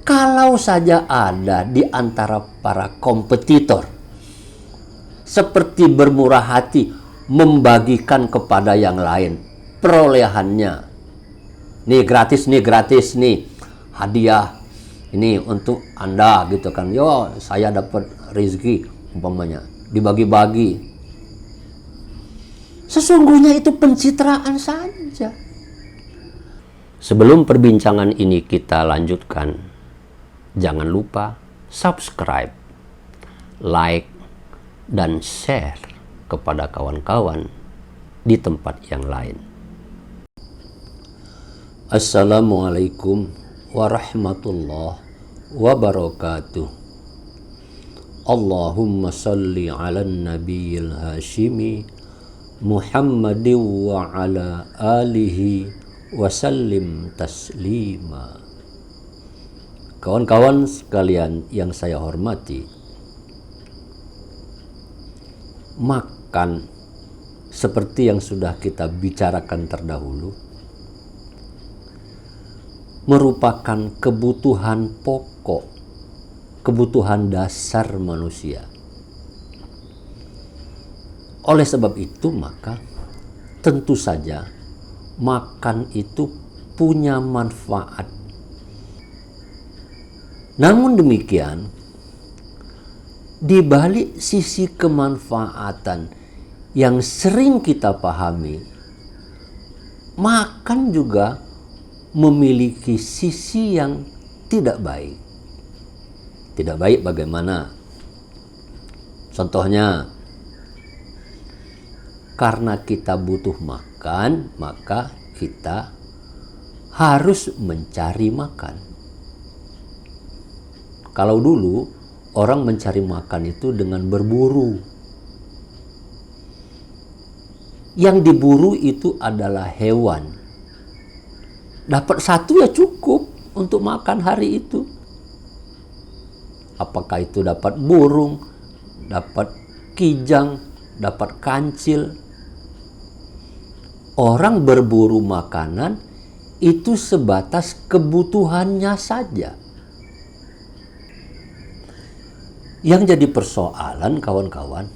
Kalau saja ada di antara para kompetitor seperti bermurah hati membagikan kepada yang lain perolehannya. Nih gratis nih, hadiah ini untuk Anda gitu kan. Yo, saya dapat rezeki umpamanya, dibagi-bagi. Sesungguhnya itu pencitraan saja. Sebelum perbincangan ini kita lanjutkan, jangan lupa subscribe, like, dan share kepada kawan-kawan di tempat yang lain. Assalamualaikum warahmatullahi wabarakatuh. Allahumma salli ala nabiyil hashimi Muhammadin wa ala alihi wasallim taslima. Kawan-kawan sekalian yang saya hormati, makan seperti yang sudah kita bicarakan terdahulu merupakan kebutuhan pokok, kebutuhan dasar manusia. Oleh sebab itu maka tentu saja makan itu punya manfaat. Namun demikian, di balik sisi kemanfaatan yang sering kita pahami, makan juga memiliki sisi yang tidak baik. Tidak baik bagaimana? Contohnya, karena kita butuh makan, maka kita harus mencari makan. Kalau dulu orang mencari makan itu dengan berburu. Yang diburu itu adalah hewan. Dapat satu ya cukup untuk makan hari itu. Apakah itu dapat burung, dapat kijang, dapat kancil. Orang berburu makanan itu sebatas kebutuhannya saja. Yang jadi persoalan kawan-kawan,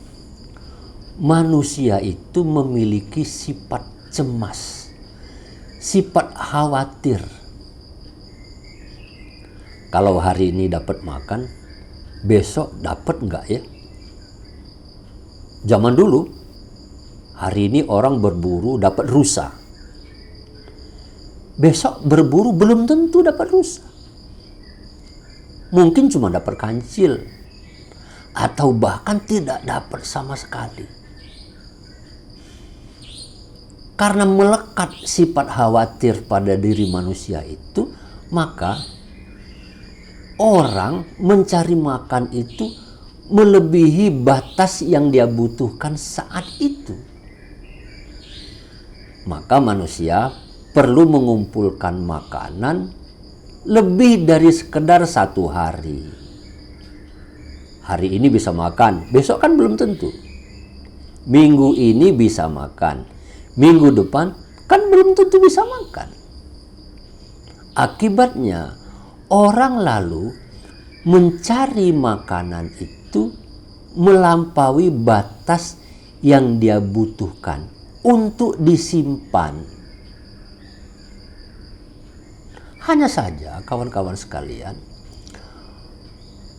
manusia itu memiliki sifat cemas, sifat khawatir. Kalau hari ini dapat makan, besok dapat enggak ya? Zaman dulu, hari ini orang berburu dapat rusa. Besok berburu belum tentu dapat rusa. Mungkin cuma dapat kancil. Atau bahkan tidak dapat sama sekali. Karena melekat sifat khawatir pada diri manusia itu, maka orang mencari makan itu melebihi batas yang dia butuhkan saat itu. Maka manusia perlu mengumpulkan makanan lebih dari sekedar satu hari. Hari ini bisa makan, besok kan belum tentu. Minggu ini bisa makan, minggu depan kan belum tentu bisa makan. Akibatnya orang lalu mencari makanan itu melampaui batas yang dia butuhkan untuk disimpan. Hanya saja kawan-kawan sekalian,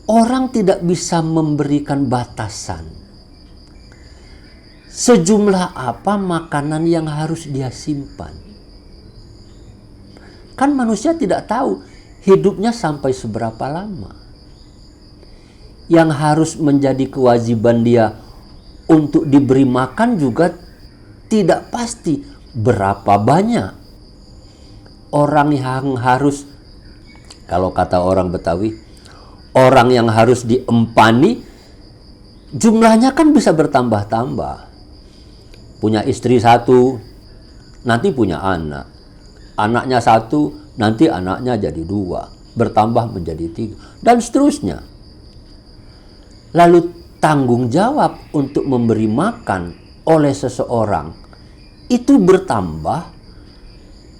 orang tidak bisa memberikan batasan. Sejumlah apa makanan yang harus dia simpan. Kan manusia tidak tahu hidupnya sampai seberapa lama. Yang harus menjadi kewajiban dia untuk diberi makan juga tidak pasti berapa banyak. Orang yang harus, kalau kata orang Betawi, orang yang harus diempani, jumlahnya kan bisa bertambah-tambah. Punya istri satu, nanti punya anak. Anaknya satu, nanti anaknya jadi dua. Bertambah menjadi tiga. Dan seterusnya. Lalu tanggung jawab untuk memberi makan oleh seseorang itu bertambah.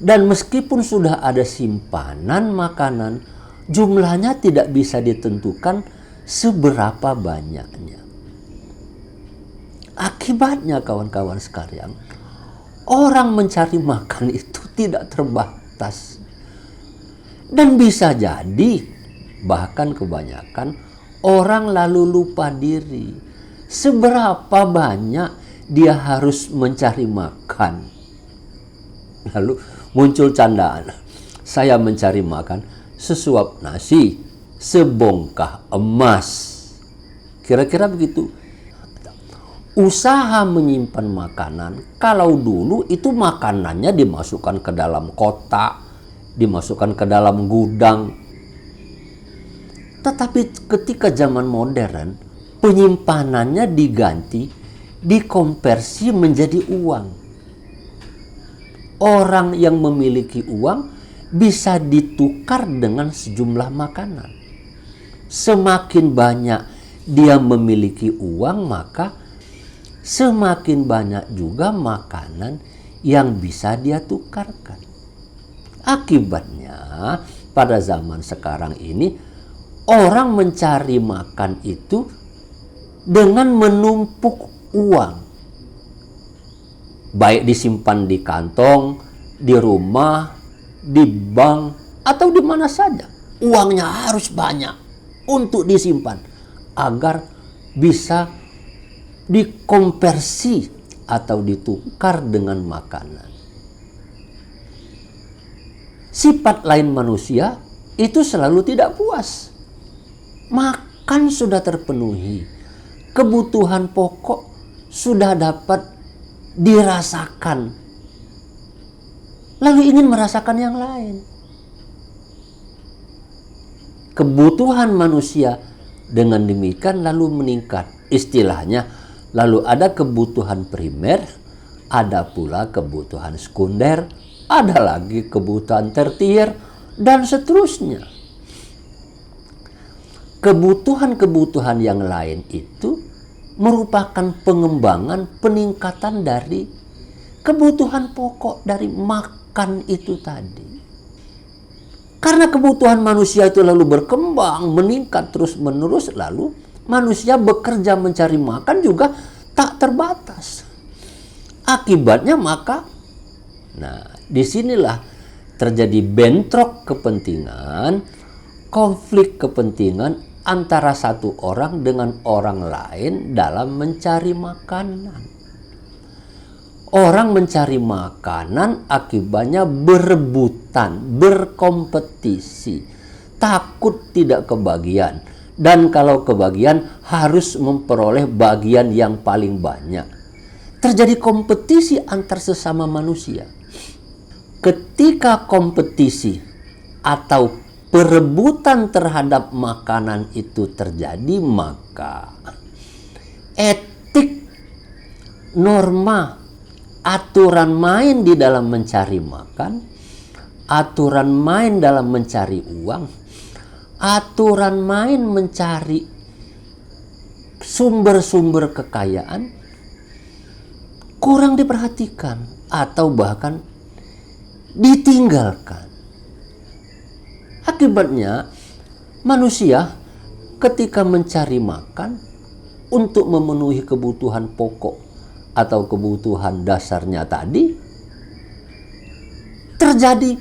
Dan meskipun sudah ada simpanan makanan, jumlahnya tidak bisa ditentukan seberapa banyaknya. Akibatnya kawan-kawan sekalian, orang mencari makan itu tidak terbatas. Dan bisa jadi, bahkan kebanyakan orang lalu lupa diri. Seberapa banyak dia harus mencari makan. Lalu muncul candaan. Saya mencari makan sesuap nasi, sebongkah emas. Kira-kira begitu. Usaha menyimpan makanan, kalau dulu itu makanannya dimasukkan ke dalam kotak, dimasukkan ke dalam gudang. Tetapi ketika zaman modern, penyimpanannya diganti, dikonversi menjadi uang. Orang yang memiliki uang bisa ditukar dengan sejumlah makanan. Semakin banyak dia memiliki uang, maka semakin banyak juga makanan yang bisa dia tukarkan. Akibatnya pada zaman sekarang ini orang mencari makan itu dengan menumpuk uang. Baik disimpan di kantong, di rumah, di bank, atau di mana saja. Uangnya harus banyak untuk disimpan agar bisa dikonversi atau ditukar dengan makanan. Sifat lain manusia itu selalu tidak puas. Makan sudah terpenuhi, kebutuhan pokok sudah dapat dirasakan, lalu ingin merasakan yang lain. Kebutuhan manusia dengan demikian lalu meningkat. Istilahnya, lalu ada kebutuhan primer, ada pula kebutuhan sekunder, ada lagi kebutuhan tertier, dan seterusnya. Kebutuhan-kebutuhan yang lain itu merupakan pengembangan, peningkatan dari kebutuhan pokok dari makan itu tadi. Karena kebutuhan manusia itu lalu berkembang, meningkat terus-menerus, lalu manusia bekerja mencari makan juga tak terbatas. Akibatnya maka, disinilah terjadi bentrok kepentingan, konflik kepentingan antara satu orang dengan orang lain dalam mencari makanan. Orang mencari makanan akibatnya berebutan, berkompetisi, takut tidak kebagian. Dan kalau kebagian harus memperoleh bagian yang paling banyak. Terjadi kompetisi antar sesama manusia. Ketika kompetisi atau perebutan terhadap makanan itu terjadi, maka etik, norma, aturan main di dalam mencari makan, aturan main dalam mencari uang, aturan main mencari sumber-sumber kekayaan kurang diperhatikan atau bahkan ditinggalkan. Akibatnya manusia ketika mencari makan untuk memenuhi kebutuhan pokok atau kebutuhan dasarnya tadi, terjadi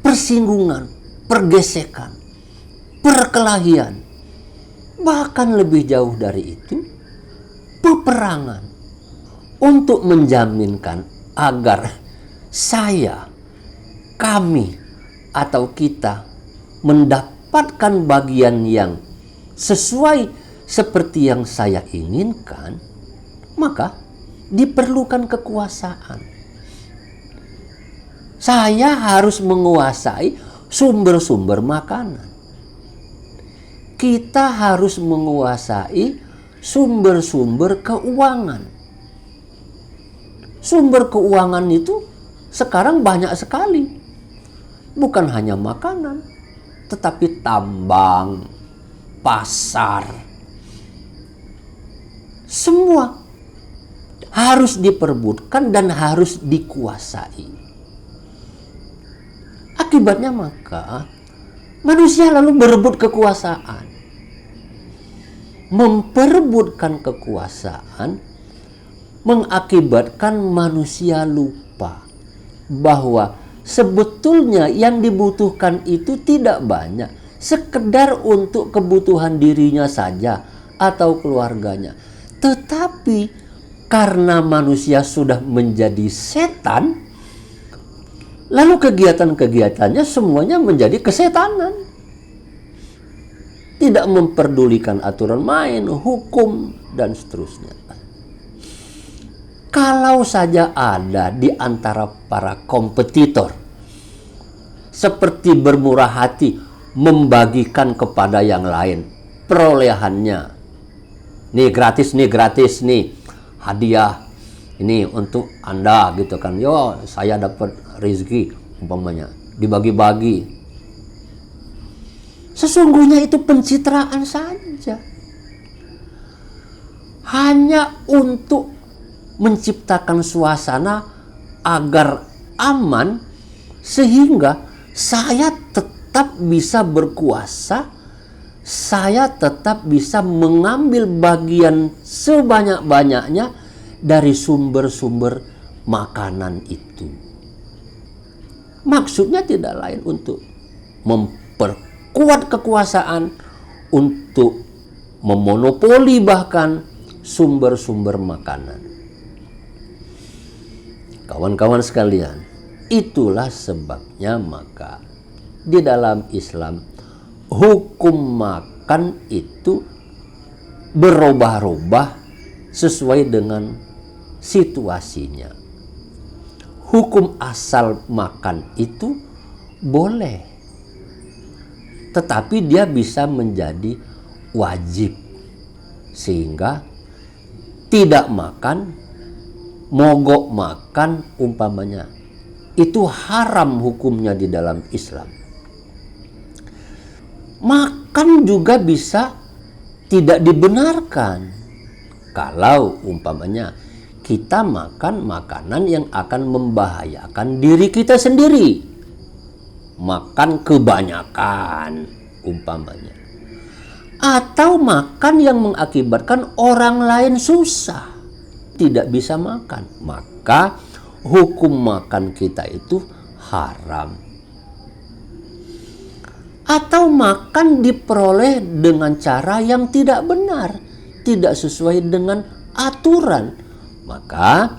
persinggungan, pergesekan, perkelahian, bahkan lebih jauh dari itu, peperangan untuk menjaminkan agar saya, kami, atau kita mendapatkan bagian yang sesuai seperti yang saya inginkan, maka diperlukan kekuasaan. Saya harus menguasai sumber-sumber makanan. Kita harus menguasai sumber-sumber keuangan. Sumber keuangan itu sekarang banyak sekali. Bukan hanya makanan, tetapi tambang, pasar. Semua harus diperebutkan dan harus dikuasai. Akibatnya maka Manusia lalu berebut kekuasaan. Memperebutkan kekuasaan mengakibatkan manusia lupa bahwa sebetulnya yang dibutuhkan itu tidak banyak, sekedar untuk kebutuhan dirinya saja atau keluarganya. Tetapi karena manusia sudah menjadi setan, lalu kegiatan-kegiatannya semuanya menjadi kesetanan. Tidak memperdulikan aturan main, hukum, dan seterusnya. Kalau saja ada di antara para kompetitor seperti bermurah hati membagikan kepada yang lain perolehannya. Nih gratis nih, hadiah ini untuk Anda gitu kan. Yo, saya dapat rezeki umpamanya, dibagi-bagi. Sesungguhnya itu pencitraan saja. Hanya untuk menciptakan suasana agar aman sehingga saya tetap bisa berkuasa, saya tetap bisa mengambil bagian sebanyak-banyaknya dari sumber-sumber makanan itu. Maksudnya tidak lain untuk memperkuat kekuasaan, untuk memonopoli bahkan sumber-sumber makanan. Kawan-kawan sekalian, itulah sebabnya maka di dalam Islam hukum makan itu berubah-ubah sesuai dengan situasinya. Hukum asal makan itu boleh, tetapi dia bisa menjadi wajib, sehingga tidak makan, mogok makan umpamanya, itu haram hukumnya di dalam Islam. Makan juga bisa tidak dibenarkan kalau umpamanya kita makan makanan yang akan membahayakan diri kita sendiri. Makan kebanyakan umpamanya. Atau makan yang mengakibatkan orang lain susah, tidak bisa makan, maka hukum makan kita itu haram. Atau makan diperoleh dengan cara yang tidak benar, tidak sesuai dengan aturan, maka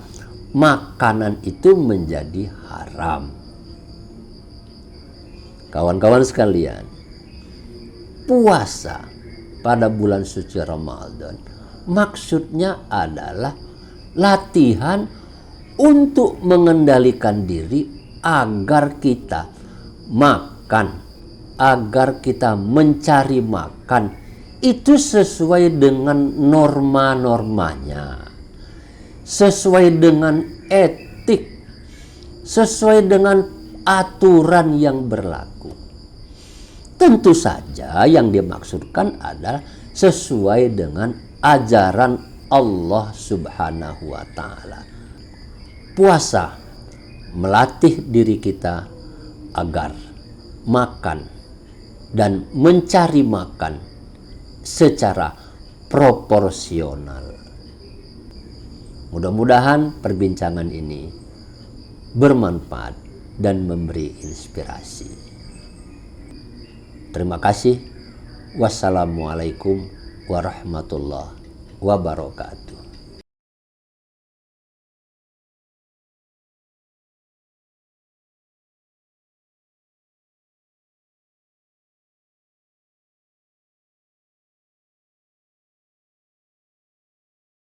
makanan itu menjadi haram. Kawan-kawan sekalian, puasa pada bulan suci Ramadan maksudnya adalah latihan untuk mengendalikan diri agar kita makan, agar kita mencari makan itu sesuai dengan norma-normanya, sesuai dengan etik, sesuai dengan aturan yang berlaku. Tentu saja yang dimaksudkan adalah sesuai dengan ajaran Allah Subhanahu wa Ta'ala. Puasa melatih diri kita agar makan dan mencari makan secara proporsional. Mudah-mudahan perbincangan ini bermanfaat dan memberi inspirasi. Terima kasih. Wassalamualaikum warahmatullahi wabarakatuh.